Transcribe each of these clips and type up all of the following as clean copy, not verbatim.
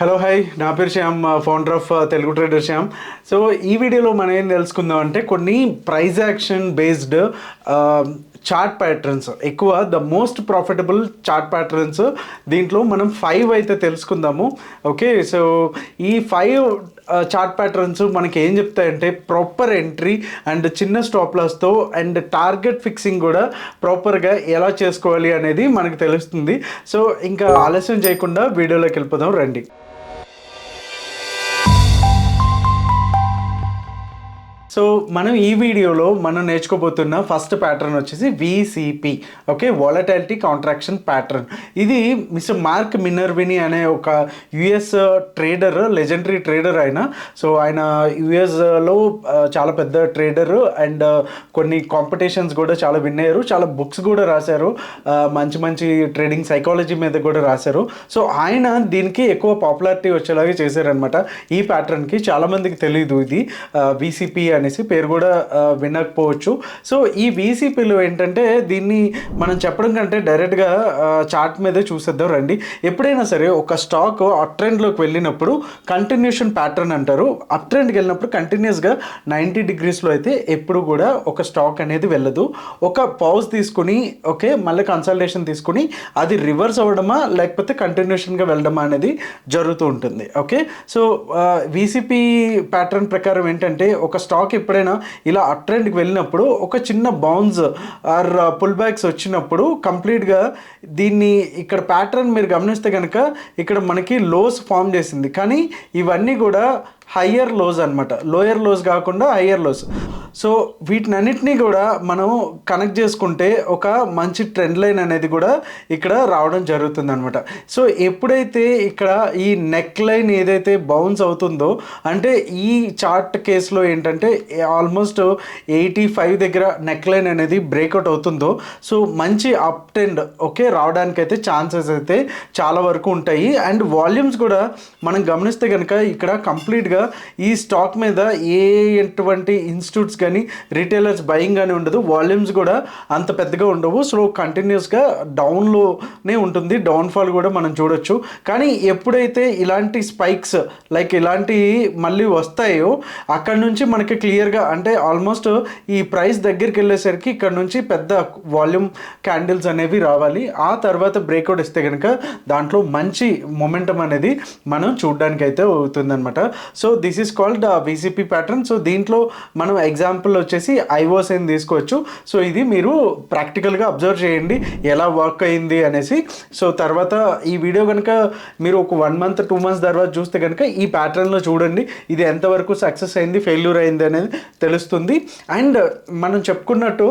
Hello hi, నా పేరు Shyam, founder of Telugu trader Shyam. So ఈ వీడియోలో మనం ఏం తెలుసుకుందాం అంటే కొన్ని price action based chart patterns, ఎక్కువ the most profitable chart patterns. దీంట్లో మనం 5 అయితే తెలుసుకుందాము. ఓకే, సో ఈ 5 చార్ట్ ప్యాటర్న్స్ మనకి ఏం చెప్తాయంటే ప్రాపర్ ఎంట్రీ అండ్ చిన్న స్టాప్ లాస్తో అండ్ టార్గెట్ ఫిక్సింగ్ కూడా ప్రాపర్గా ఎలా చేసుకోవాలి అనేది మనకు తెలుస్తుంది. సో ఇంకా ఆలస్యం చేయకుండా వీడియోలోకి వెళ్ళిపోదాం రండి. సో మనం ఈ వీడియోలో మనం నేర్చుకోబోతున్న ఫస్ట్ ప్యాటర్న్ వచ్చేసి VCP. Okay, volatility contraction pattern. ఇది మిస్టర్ మార్క్ మినర్విని అనే ఒక యుఎస్ ట్రేడర్, లెజెండరీ ట్రేడర్ ఆయన. సో ఆయన యుఎస్లో చాలా పెద్ద ట్రేడర్ అండ్ కొన్ని కాంపిటీషన్స్ కూడా చాలా విన్ అయ్యారు, చాలా బుక్స్ కూడా రాశారు, మంచి మంచి ట్రేడింగ్ సైకాలజీ మీద కూడా రాశారు. సో ఆయన దీనికి ఎక్కువ పాపులారిటీ వచ్చేలాగా చేశారనమాట. ఈ ప్యాటర్న్కి చాలామందికి తెలియదు ఇది విసిపి అనేసి, పేరు కూడా వినకపోవచ్చు. సో ఈ విసిపిలో ఏంటంటే దీన్ని మనం చెప్పడం కంటే డైరెక్ట్గా చార్ట్ మీదే చూసేద్దాం రండి. ఎప్పుడైనా సరే ఒక స్టాక్ అప్ ట్రెండ్లోకి వెళ్ళినప్పుడు కంటిన్యూషన్ ప్యాటర్న్ అంటారు. అప్ ట్రెండ్కి వెళ్ళినప్పుడు కంటిన్యూస్గా 90 డిగ్రీస్లో అయితే ఎప్పుడు కూడా ఒక స్టాక్ అనేది వెళ్ళదు. ఒక పాజ్ తీసుకుని ఓకే మళ్ళీ కన్సల్టేషన్ తీసుకుని అది రివర్స్ అవ్వడమా లేకపోతే కంటిన్యూషన్గా వెళ్ళడమా అనేది జరుగుతూ ఉంటుంది. ఓకే, సో విసిపి ప్యాటర్న్ ప్రకారం ఏంటంటే ఒక స్టాక్ ఎప్పుడైనా ఇలా అప్ ట్రెండ్కి వెళ్ళినప్పుడు ఒక చిన్న బౌన్స్ ఆర్ పుల్ బ్యాక్స్ వచ్చినప్పుడు కంప్లీట్గా దీన్ని ఇక్కడ ప్యాటర్న్ మీరు గమనిస్తే కనుక ఇక్కడ మనకి లోస్ ఫామ్ చేసింది, కానీ ఇవన్నీ కూడా హయ్యర్ లోస్ అనమాట, లోయర్ లోస్ కాకుండా హయ్యర్ లోస్. సో వీటినన్నిటినీ కూడా మనం కనెక్ట్ చేసుకుంటే ఒక మంచి ట్రెండ్ లైన్ అనేది కూడా ఇక్కడ రావడం జరుగుతుంది అనమాట. సో ఎప్పుడైతే ఇక్కడ ఈ నెక్ లైన్ ఏదైతే బౌన్స్ అవుతుందో, అంటే ఈ చార్ట్ కేసులో ఏంటంటే ఆల్మోస్ట్ 85 దగ్గర నెక్ లైన్ అనేది బ్రేక్అవుట్ అవుతుందో, సో మంచి అప్ ట్రెండ్ ఓకే రావడానికైతే ఛాన్సెస్ అయితే చాలా వరకు ఉంటాయి. అండ్ వాల్యూమ్స్ కూడా మనం గమనిస్తే కనుక ఇక్కడ కంప్లీట్గా ఈ స్టాక్ మీద ఎటువంటి ఇన్స్టిట్యూట్స్ కానీ రిటైలర్స్ బయింగ్ కానీ ఉండదు, వాల్యూమ్స్ కూడా అంత పెద్దగా ఉండవు. సో కంటిన్యూస్గా డౌన్లోనే ఉంటుంది, డౌన్ఫాల్ కూడా మనం చూడొచ్చు. కానీ ఎప్పుడైతే ఇలాంటి స్పైక్స్ లైక్ ఇలాంటివి మళ్ళీ వస్తాయో అక్కడ నుంచి మనకి క్లియర్గా అంటే ఆల్మోస్ట్ ఈ ప్రైస్ దగ్గరికి వెళ్ళేసరికి ఇక్కడ నుంచి పెద్ద వాల్యూమ్ క్యాండిల్స్ అనేవి రావాలి. ఆ తర్వాత బ్రేక్అవుట్ ఇస్తే కనుక దాంట్లో మంచి మొమెంటం అనేది మనం చూడడానికి అయితే అవుతుందన్నమాట. So this is called VCP pattern. So దీంట్లో మనం ఎగ్జాంపుల్ వచ్చేసి ఐఓస్ని తీసుకోవచ్చు. సో ఇది మీరు ప్రాక్టికల్గా అబ్జర్వ్ చేయండి ఎలా వర్క్ అయింది అనేసి. సో తర్వాత ఈ వీడియో కనుక మీరు ఒక 1 మంత్ 2 మంత్స్ తర్వాత చూస్తే కనుక ఈ ప్యాటర్న్లో చూడండి ఇది ఎంతవరకు సక్సెస్ అయింది, ఫెయిల్యూర్ అయింది అనేది తెలుస్తుంది. అండ్ మనం చెప్పుకున్నట్టు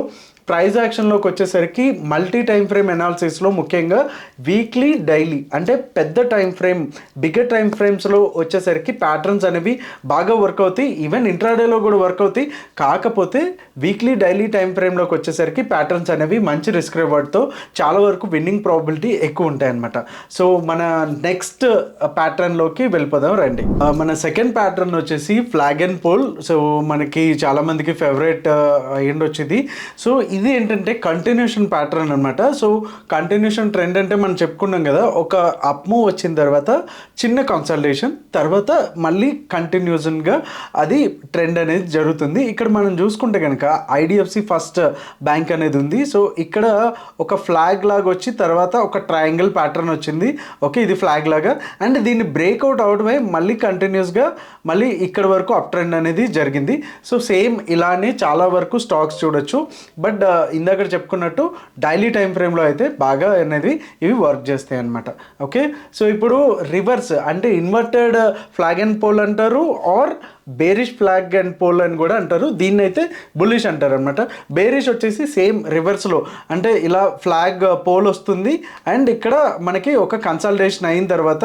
ప్రైజ్ యాక్షన్లోకి వచ్చేసరికి మల్టీ టైం ఫ్రేమ్ ఎనాలిసిస్లో ముఖ్యంగా వీక్లీ, డైలీ అంటే పెద్ద టైం ఫ్రేమ్, బిగ్గర్ టైం ఫ్రేమ్స్లో వచ్చేసరికి ప్యాటర్న్స్ అనేవి బాగా వర్క్ అవుతాయి. ఈవెన్ ఇంట్రాడేలో కూడా వర్క్ అవుతాయి. కాకపోతే వీక్లీ, డైలీ టైం ఫ్రేమ్లోకి వచ్చేసరికి ప్యాటర్న్స్ అనేవి మంచి రిస్క్ రివార్డ్తో చాలా వరకు విన్నింగ్ ప్రాబిలిటీ ఎక్కువ ఉంటాయి అన్నమాట. సో మన నెక్స్ట్ ప్యాటర్న్లోకి వెళ్ళిపోదాం రండి. మన సెకండ్ ప్యాటర్న్ వచ్చేసి ఫ్లాగ్ అండ్ పోల్. సో మనకి చాలామందికి ఫేవరెట్ అయ్యిండి వచ్చేది. సో ఇది ఏంటంటే కంటిన్యూషన్ ప్యాటర్న్ అనమాట. సో కంటిన్యూషన్ ట్రెండ్ అంటే మనం చెప్పుకున్నాం కదా, ఒక అప్ మూవ్ వచ్చిన తర్వాత చిన్న కన్సల్టేషన్ తర్వాత మళ్ళీ కంటిన్యూషన్గా అది ట్రెండ్ అనేది జరుగుతుంది. ఇక్కడ మనం చూసుకుంటే కనుక ఐడిఎఫ్సి ఫస్ట్ బ్యాంక్ అనేది ఉంది. సో ఇక్కడ ఒక ఫ్లాగ్ లాగా వచ్చి తర్వాత ఒక ట్రయాంగిల్ ప్యాటర్న్ వచ్చింది. ఓకే, ఇది ఫ్లాగ్ లాగా అండ్ దీన్ని బ్రేక్అవుట్ అవడమే మళ్ళీ కంటిన్యూస్గా మళ్ళీ ఇక్కడ వరకు అప్ ట్రెండ్ అనేది జరిగింది. సో సేమ్ ఇలానే చాలా వరకు స్టాక్స్ చూడొచ్చు. బట్ ఇందాక చెప్పుకున్నట్టు డైలీ టైం ఫ్రేమ్లో అయితే బాగా అనేది ఇవి వర్క్ చేస్తాయి అన్నమాట. ఓకే, సో ఇప్పుడు రివర్స్ అంటే ఇన్వర్టెడ్ ఫ్లాగ్ అండ్ పోల్ అంటారు, or bearish flag and pole అని కూడా అంటారు. దీన్ని అయితే బుల్లిష్ అంటారు అనమాట. బేరిష్ వచ్చేసి సేమ్ రివర్స్లో అంటే ఇలా ఫ్లాగ్ పోల్ వస్తుంది అండ్ ఇక్కడ మనకి ఒక కన్సల్టేషన్ అయిన తర్వాత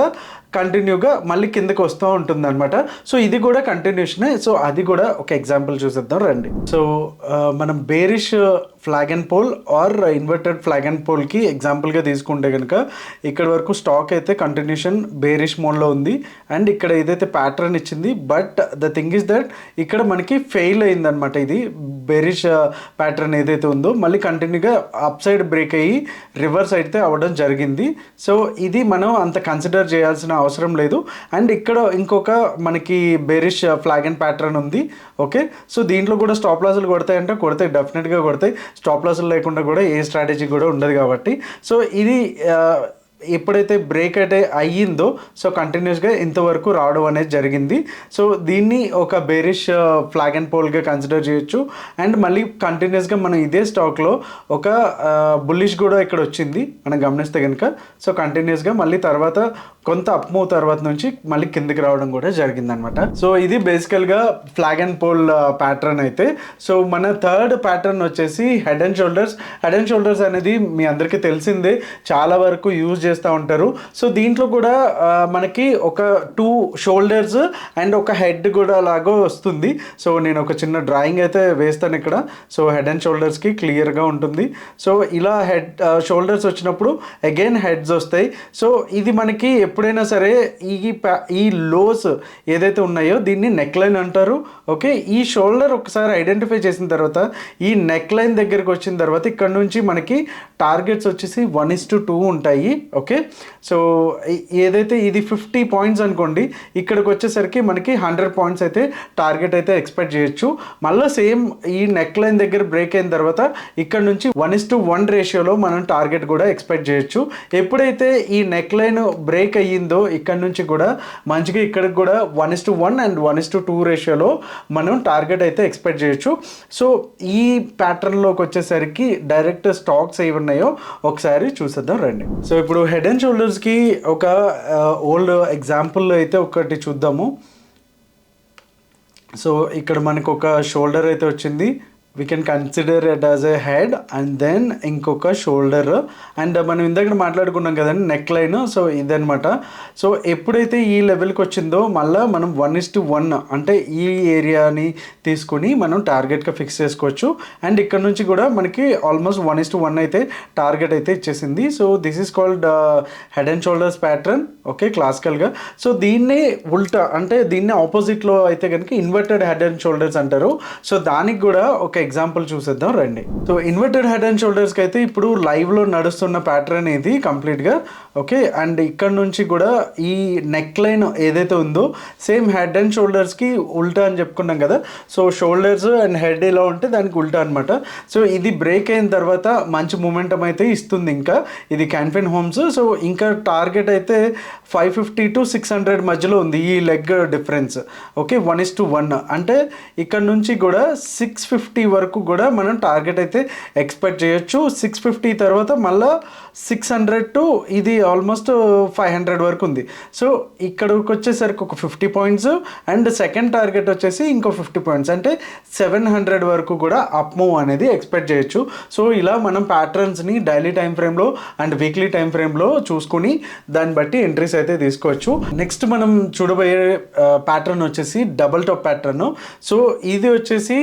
కంటిన్యూగా మళ్ళీ కిందకి వస్తూ ఉంటుంది అనమాట. సో ఇది కూడా కంటిన్యూషనే. సో అది కూడా ఒక ఎగ్జాంపుల్ చూసేద్దాం రండి. సో మనం bearish flag and pole or inverted flag and పోల్కి ఎగ్జాంపుల్గా తీసుకుంటే కనుక ఇక్కడ వరకు స్టాక్ అయితే కంటిన్యూషన్ బేరిష్ మోడ్లో ఉంది అండ్ ఇక్కడ ఏదైతే ప్యాటర్న్ ఇచ్చింది. But the thing is that ఇక్కడ మనకి ఫెయిల్ అయిందనమాట. ఇది బెరిష్ ప్యాటర్న్ ఏదైతే ఉందో మళ్ళీ కంటిన్యూగా అప్ సైడ్ బ్రేక్ అయ్యి రివర్స్ అయితే అవ్వడం జరిగింది. సో ఇది మనం అంత కన్సిడర్ చేయాల్సిన అవసరం లేదు. అండ్ ఇక్కడ ఇంకొక మనకి బెరిష్ ఫ్లాగ్ అండ్ ప్యాటర్న్ ఉంది. ఓకే, సో దీంట్లో కూడా స్టాప్ లాసులు కొడతాయంటే కొడతాయి, డెఫినెట్గా కొడతాయి. స్టాప్ లాసులు లేకుండా కూడా ఏ స్ట్రాటజీ కూడా ఉండదు కాబట్టి. సో ఇది ఎప్పుడైతే బ్రేక్ అయితే అయ్యిందో సో కంటిన్యూస్గా ఇంతవరకు రావడం అనేది జరిగింది. సో దీన్ని ఒక బేరిష్ ఫ్లాగ్ అండ్ పోల్గా కన్సిడర్ చేయొచ్చు. అండ్ మళ్ళీ కంటిన్యూస్గా మనం ఇదే స్టాక్లో ఒక బుల్లిష్ కూడా ఇక్కడ వచ్చింది మనం గమనిస్తే కనుక. సో కంటిన్యూస్గా మళ్ళీ తర్వాత కొంత అప్ మూవ్ తర్వాత నుంచి మళ్ళీ కిందికి రావడం కూడా జరిగిందనమాట. సో ఇది బేసికల్గా ఫ్లాగ్ అండ్ పోల్ ప్యాటర్న్ అయితే. సో మన థర్డ్ ప్యాటర్న్ వచ్చేసి head and shoulders. Head and shoulders అనేది మీ అందరికీ తెలిసిందే, చాలా వరకు యూజ్ చేస్తూ ఉంటారు. సో దీంట్లో కూడా మనకి ఒక 2 షోల్డర్స్ అండ్ ఒక హెడ్ కూడా లాగా వస్తుంది. సో నేను ఒక చిన్న డ్రాయింగ్ అయితే వేస్తాను ఇక్కడ. సో హెడ్ అండ్ షోల్డర్స్కి క్లియర్గా ఉంటుంది. సో ఇలా హెడ్ షోల్డర్స్ వచ్చినప్పుడు అగైన్ హెడ్స్ వస్తాయి. సో ఇది మనకి ఎప్పుడైనా సరే ఈ లోస్ ఏదైతే ఉన్నాయో దీన్ని నెక్ లైన్ అంటారు. ఓకే, ఈ షోల్డర్ ఒకసారి ఐడెంటిఫై చేసిన తర్వాత ఈ నెక్ లైన్ దగ్గరికి వచ్చిన తర్వాత ఇక్కడ నుంచి మనకి టార్గెట్స్ వచ్చేసి 1:2 ఉంటాయి. ఓకే, సో ఏదైతే ఇది 50 పాయింట్స్ అనుకోండి, ఇక్కడికి వచ్చేసరికి మనకి 100 పాయింట్స్ అయితే టార్గెట్ అయితే ఎక్స్పెక్ట్ చేయొచ్చు. మళ్ళీ సేమ్ ఈ నెక్ లైన్ దగ్గర బ్రేక్ అయిన తర్వాత ఇక్కడ నుంచి 1:1 రేషియోలో మనం టార్గెట్ కూడా ఎక్స్పెక్ట్ చేయొచ్చు. ఎప్పుడైతే ఈ నెక్ లైన్ బ్రేక్ అయ్యిందో ఇక్కడ నుంచి కూడా మంచిగా ఇక్కడికి కూడా 1:1 అండ్ 1:2 రేషియోలో మనం టార్గెట్ అయితే ఎక్స్పెక్ట్ చేయొచ్చు. సో ఈ ప్యాటర్న్లోకి వచ్చేసరికి డైరెక్ట్ స్టాక్స్ ఏవి ఉన్నాయో ఒకసారి చూసేద్దాం రండి. సో ఇప్పుడు హెడ్ అండ్ షోల్డర్స్కి ఒక ఓల్డ్ ఎగ్జాంపుల్ అయితే ఒకటి చూద్దాము. సో ఇక్కడ మనకు ఒక షోల్డర్ అయితే వచ్చింది. We can consider it as a head and then ఇంకొక షోల్డర్. అండ్ మనం ఇందాక మాట్లాడుకున్నాం కదండి నెక్ లైన్. సో ఇదనమాట. సో ఎప్పుడైతే ఈ లెవెల్కి వచ్చిందో మళ్ళీ మనం 1:1 అంటే ఈ ఏరియాని తీసుకుని మనం టార్గెట్గా ఫిక్స్ చేసుకోవచ్చు. అండ్ ఇక్కడ నుంచి కూడా మనకి ఆల్మోస్ట్ 1:1 అయితే టార్గెట్ అయితే ఇచ్చేసింది. So this is called head and shoulders pattern. Okay, క్లాసికల్గా. సో దీన్ని ఉల్టా అంటే దీన్ని ఆపోజిట్లో అయితే కనుక ఇన్వర్టెడ్ హెడ్ అండ్ షోల్డర్స్ అంటారు. సో దానికి కూడా ఒక ఎగ్జాంపుల్ చూసేద్దాం రండి. సో ఇన్వర్టెడ్ హెడ్ అండ్ షోల్డర్స్కి అయితే ఇప్పుడు లైవ్లో నడుస్తున్న ప్యాటర్న్ ఇది కంప్లీట్గా. ఓకే, అండ్ ఇక్కడ నుంచి కూడా ఈ నెక్ లైన్ ఏదైతే ఉందో సేమ్ హెడ్ అండ్ షోల్డర్స్కి ఉల్టా అని చెప్పుకున్నాం కదా. సో షోల్డర్స్ అండ్ హెడ్ ఎలా ఉంటే దానికి ఉల్టా అనమాట. సో ఇది బ్రేక్ అయిన తర్వాత మంచి మూమెంటం అయితే ఇస్తుంది. ఇంకా ఇది క్యాన్ఫిన్ హోమ్స్. సో ఇంకా టార్గెట్ అయితే 550 to 600 మధ్యలో ఉంది ఈ లెగ్ డిఫరెన్స్. ఓకే, 1:1 అంటే ఇక్కడ నుంచి కూడా 650 వరకు కూడా మనం టార్గెట్ అయితే ఎక్స్పెక్ట్ చేయొచ్చు. 650 తర్వాత మళ్ళీ 600 to ఇది ఆల్మోస్ట్ 500 వరకు ఉంది. సో ఇక్కడికి వచ్చేసరికి ఒక 50 పాయింట్స్ అండ్ సెకండ్ టార్గెట్ వచ్చేసి ఇంకో 50 పాయింట్స్ అంటే 700 వరకు కూడా అప్ మూవ్ అనేది ఎక్స్పెక్ట్ చేయొచ్చు. సో ఇలా మనం ప్యాటర్న్స్ని డైలీ టైం ఫ్రేమ్లో అండ్ వీక్లీ టైం ఫ్రేమ్లో చూసుకుని దాన్ని బట్టి ఎంట్రీస్ అయితే తీసుకోవచ్చు. నెక్స్ట్ మనం చూడబోయే ప్యాటర్న్ వచ్చేసి డబుల్ టాప్ ప్యాటర్న్. సో ఇది వచ్చేసి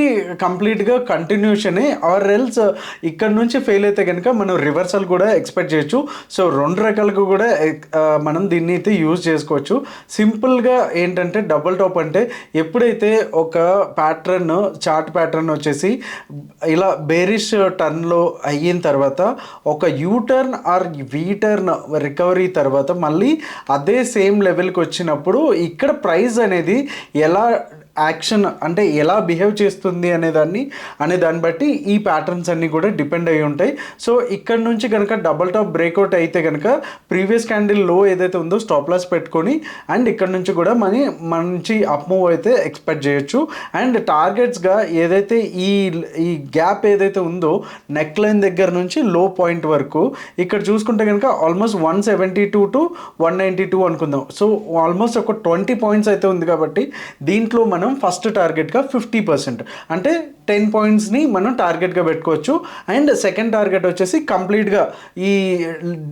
కంప్లీట్గా కంటిన్యూషనే ఆర్ ఎల్స్ ఇక్కడ నుంచి ఫెయిల్ అయితే కనుక మనం రివర్సల్ కూడా ఎక్స్పెక్ట్ చేయొచ్చు. సో 2 రకాలుగా కూడా మనం దీన్ని అయితే యూజ్ చేసుకోవచ్చు. సింపుల్గా ఏంటంటే డబుల్ టాప్ అంటే ఎప్పుడైతే ఒక ప్యాటర్న్ చార్ట్ ప్యాటర్న్ వచ్చేసి ఇలా బేరిష్ టర్న్లో అయిన తర్వాత ఒక U turn or V turn recovery తర్వాత మళ్ళీ అదే సేమ్ లెవెల్కి వచ్చినప్పుడు ఇక్కడ ప్రైస్ అనేది ఎలా యాక్షన్ అంటే ఎలా బిహేవ్ చేస్తుంది అనే దాన్ని బట్టి ఈ ప్యాటర్న్స్ అన్నీ కూడా డిపెండ్ అయి ఉంటాయి. సో ఇక్కడ నుంచి కనుక డబుల్ టాప్ బ్రేక్అవుట్ అయితే కనుక ప్రీవియస్ క్యాండిల్ లో ఏదైతే ఉందో స్టాప్ లాస్ పెట్టుకొని అండ్ ఇక్కడ నుంచి కూడా మంచి అప్ మూవ్ అయితే ఎక్స్పెక్ట్ చేయొచ్చు. అండ్ టార్గెట్స్గా ఏదైతే ఈ గ్యాప్ ఏదైతే ఉందో నెక్ లైన్ దగ్గర నుంచి లో పాయింట్ వరకు ఇక్కడ చూసుకుంటే కనుక ఆల్మోస్ట్ 172 to 192 అనుకుందాం. సో ఆల్మోస్ట్ ఒక 20 పాయింట్స్ అయితే ఉంది కాబట్టి దీంట్లో మనం ఫస్ట్ టార్గెట్గా 50% అంటే 10 పాయింట్స్ని మనం టార్గెట్గా పెట్టుకోవచ్చు. అండ్ సెకండ్ టార్గెట్ వచ్చేసి కంప్లీట్గా ఈ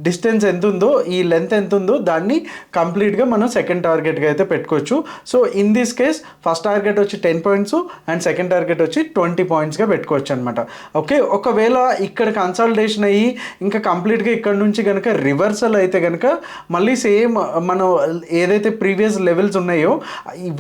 డిస్టెన్స్ ఎంత ఉందో ఈ లెంత్ ఎంత ఉందో దాన్ని కంప్లీట్గా మనం సెకండ్ టార్గెట్గా అయితే పెట్టుకోవచ్చు. So in this case first target వచ్చి 10 పాయింట్స్ అండ్ సెకండ్ టార్గెట్ వచ్చి 20 పాయింట్స్గా పెట్టుకోవచ్చు అనమాట. ఓకే, ఒకవేళ ఇక్కడ కన్సాలిడేషన్ అయ్యి ఇంకా కంప్లీట్గా ఇక్కడ నుంచి కనుక రివర్సల్ అయితే కనుక మళ్ళీ సేమ్ మనం ఏదైతే ప్రీవియస్ లెవెల్స్ ఉన్నాయో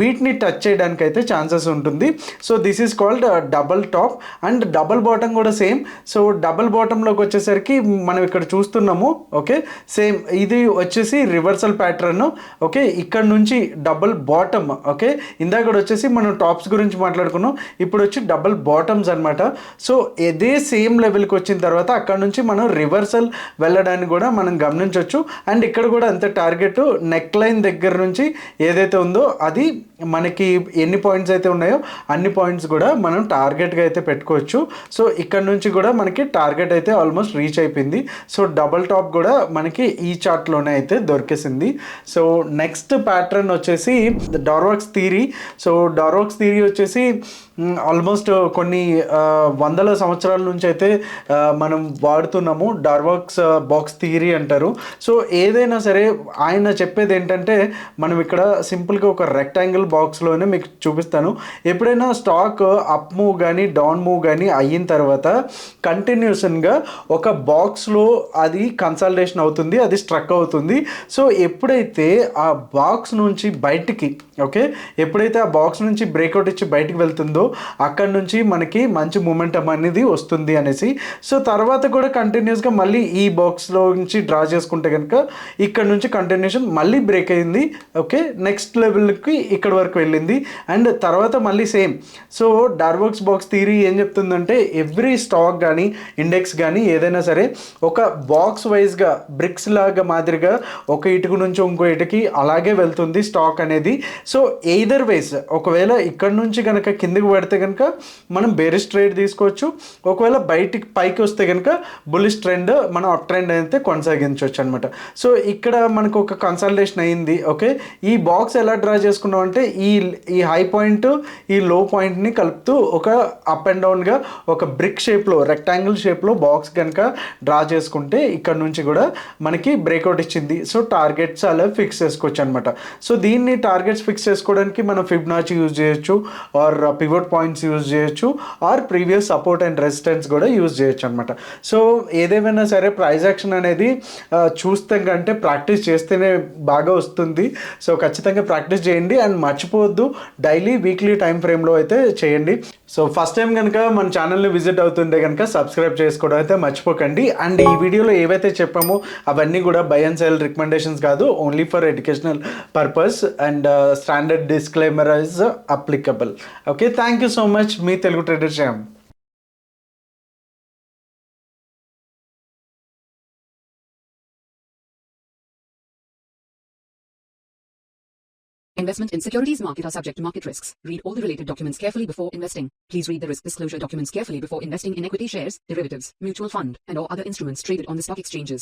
వీటిని టచ్ చేయడానికి అయితే ఛాన్సెస్ ఉంటుంది. So this is called double tap. And double bottom కూడా సేమ్. సో డబల్ బాటంలోకి వచ్చేసరికి మనం ఇక్కడ చూస్తున్నాము. ఓకే, సేమ్ ఇది వచ్చేసి రివర్సల్ ప్యాటర్న్. ఓకే, ఇక్కడ నుంచి డబల్ బాటమ్. ఓకే, ఇందాక వచ్చేసి మనం టాప్స్ గురించి మాట్లాడుకున్నాం, ఇప్పుడు వచ్చి డబల్ బాటమ్స్ అనమాట. సో ఇదే సేమ్ లెవెల్కి వచ్చిన తర్వాత అక్కడ నుంచి మనం రివర్సల్ వెళ్ళడానికి కూడా మనం గమనించవచ్చు. అండ్ ఇక్కడ కూడా అంతే, టార్గెట్ నెక్ లైన్ దగ్గర నుంచి ఏదైతే ఉందో అది మనకి ఎన్ని పాయింట్స్ అయితే ఉన్నాయో అన్ని పాయింట్స్ కూడా మనం టార్గెట్గా అయితే పెట్టుకోవచ్చు. సో ఇక్కడ నుంచి కూడా మనకి టార్గెట్ అయితే ఆల్మోస్ట్ రీచ్ అయిపోయింది. సో డబల్ టాప్ కూడా మనకి ఈ చార్ట్లోనే అయితే దొరికేసింది. సో నెక్స్ట్ ప్యాటర్న్ వచ్చేసి డార్వాక్స్ థియరీ. సో డార్వాక్స్ థియరీ వచ్చేసి ఆల్మోస్ట్ కొన్ని వందల సంవత్సరాల నుంచి అయితే మనం వాడుతున్నాము. డార్వాక్స్ బాక్స్ థియరీ అంటారు. సో ఏదైనా సరే ఆయన చెప్పేది ఏంటంటే, మనం ఇక్కడ సింపుల్గా ఒక రెక్టాంగిల్ బాక్స్లోనే మీకు చూపిస్తాను. ఎప్పుడైనా స్టాక్ అప్ మూవ్ కానీ డౌన్ మూవ్ కానీ అయిన తర్వాత కంటిన్యూషన్గా ఒక బాక్స్లో అది కన్సల్టేషన్ అవుతుంది, అది స్ట్రక్ అవుతుంది. సో ఎప్పుడైతే ఆ బాక్స్ నుంచి బయటికి, ఓకే, ఎప్పుడైతే ఆ బాక్స్ నుంచి బ్రేక్అవుట్ ఇచ్చి బయటికి వెళ్తుందో అక్కడ నుంచి మనకి మంచి మూమెంటం అనేది వస్తుంది అనేసి. సో తర్వాత కూడా కంటిన్యూస్గా మళ్ళీ ఈ బాక్స్లో నుంచి డ్రా చేసుకుంటే కనుక ఇక్కడ నుంచి కంటిన్యూషన్ మళ్ళీ బ్రేక్ అయింది. ఓకే, నెక్స్ట్ లెవెల్కి ఇక్కడ వరకు వెళ్ళింది. అండ్ తర్వాత మళ్ళీ సేమ్. సో డార్వాక్స్ బాక్స్ థియరీ ఏం చెప్తుందంటే, ఎవ్రీ స్టాక్ కానీ ఇండెక్స్ కానీ ఏదైనా సరే ఒక బాక్స్ వైజ్గా బ్రిక్స్ లాగా మాదిరిగా ఒక ఇటుకు నుంచి ఇంకో ఇటుకి అలాగే వెళ్తుంది స్టాక్ అనేది. సో ఎయిదర్ వేస్, ఒకవేళ ఇక్కడ నుంచి కనుక కిందికి పడితే కనుక మనం బేరిష్ ట్రేడ్ తీసుకోవచ్చు, ఒకవేళ బయటికి పైకి వస్తే కనుక బుల్లిష్ ట్రెండ్ మనం అప్ ట్రెండ్ అయితే కొనసాగించవచ్చు అనమాట. సో ఇక్కడ మనకు ఒక కన్సల్టేషన్ అయింది. ఓకే, ఈ బాక్స్ ఎలా డ్రా చేసుకున్నాం అంటే, ఈ హై పాయింట్ ఈ లో పాయింట్ని కలుపుతూ ఒక అప్ అండ్ డౌన్గా ఒక బ్రిక్ షేప్లో రెక్టాంగిల్ షేప్లో బాక్స్ కనుక డ్రా చేసుకుంటే ఇక్కడ నుంచి కూడా మనకి బ్రేక్అవుట్ ఇచ్చింది. సో టార్గెట్స్ అలా ఫిక్స్ చేసుకోవచ్చు అనమాట. సో దీన్ని టార్గెట్స్ ఫిక్స్ చేసుకోవడానికి మనం ఫిబ్నాచి యూజ్ చేయొచ్చు, ఆర్ పివట్ పాయింట్స్ యూజ్ చేయొచ్చు, or previous support and resistance కూడా యూజ్ చేయొచ్చు అనమాట. సో ఏదేమైనా సరే ప్రైస్ యాక్షన్ అనేది చూస్తే కంటే ప్రాక్టీస్ చేస్తేనే బాగా వస్తుంది. సో ఖచ్చితంగా ప్రాక్టీస్ చేయండి అండ్ మర్చిపోవద్దు, డైలీ వీక్లీ టైం ఫ్రేమ్లో అయితే చేయండి. సో ఫస్ట్ టైం కనుక మన ఛానల్ని విజిట్ అవుతుంటే కనుక సబ్స్క్రైబ్ చేసుకోవడం అయితే మర్చిపోకండి. అండ్ ఈ వీడియోలో ఏవైతే చెప్పామో అవన్నీ కూడా బై అండ్ సెల్ రికమెండేషన్స్ కాదు, only for educational purpose and standard disclaimer is applicable. Okay, thank you so much. Me Telugu trader Shyam. Investment in securities market are subject to market risks. Read all the related documents carefully before investing. Please read the risk disclosure documents carefully before investing in equity shares, derivatives, mutual fund, and or other instruments traded on the stock exchanges.